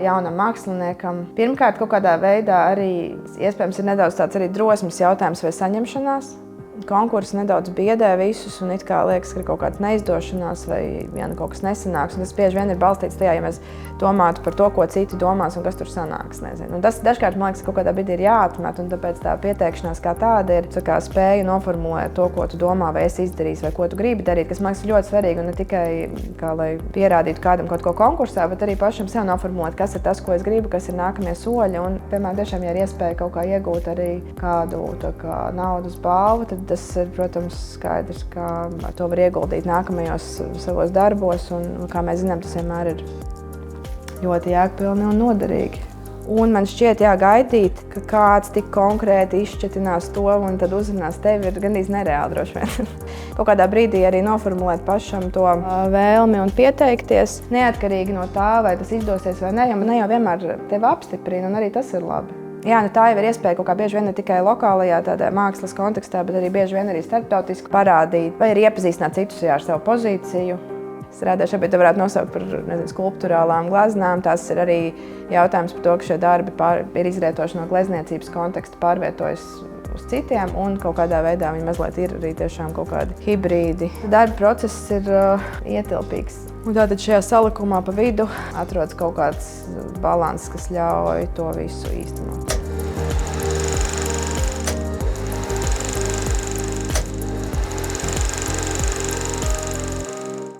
jaunam māksliniekam. Pirmkārt, kaut kādā veidā arī iespējams ir nedaudz tāds arī drosmes jautājums vai saņemšanās. Konkurss nedaudz biedē visus un it kā liekas, ka ir kaut kāda neizdošanās vai kaut kas nesanāks. Un tas bieži vien ir balstīts tajā, ja mēs domātu par to, ko citi domās un kas tur sanāks. Un tas dažkārt, man liekas, kaut kādā brīdī ir jāatmet, un tāpēc tā pieteikšanās kā tāda ir kā spēja noformulēt to, ko tu domā, vai esi izdarījis, vai ko tu gribi darīt, kas man liekas ļoti svarīgi, un ne tikai kā, lai pierādītu kādam kaut ko konkursā, bet arī pašam sev noformulēt, kas ir tas, ko es gribu, kas ir nākamie soļi. Un, piemēram, tiešām, ja ir iespēja kaut kā iegūt arī kādu naudas balvu, tad tas ir, protams, skaidrs, ka to var ieguldīt nākamajos savos darbos, un, kā mēs zinām, tas vienmēr ir ļoti jēgpilni un noderīgi. Un man šķiet, gaidīt, ka kāds tik konkrēti izšķetinās to un tad uzrunās tevi, ir gandrīz nereāli droši vien. Kaut kādā brīdī arī noformulēt pašam to vēlmi un pieteikties, neatkarīgi no tā, vai tas izdosies vai ne, jo ne jau vienmēr tevi apstiprina, un arī tas ir labi. Jā, tā jau ir iespēja kaut kā bieži vien ne tikai lokālajā tādā mākslas kontekstā, bet arī bieži vien arī starptautiski parādīt, vai arī iepazīstināt citus ar savu pozīciju. Strādāju šeit, to varētu nosaukt par skulptūrālām gleznām. Tas ir arī jautājums par to, ka šie darbi ir izrietoši no glezniecības konteksta, pārvietojas uz citiem, un kaut kādā veidā viņi mazliet ir arī tiešām kaut kādi hibrīdi. Darba process ir ietilpīgs. Un tātad šajā salikumā pa vidu atrodas kaut kāds balanss, kas ļauj to visu īstenot.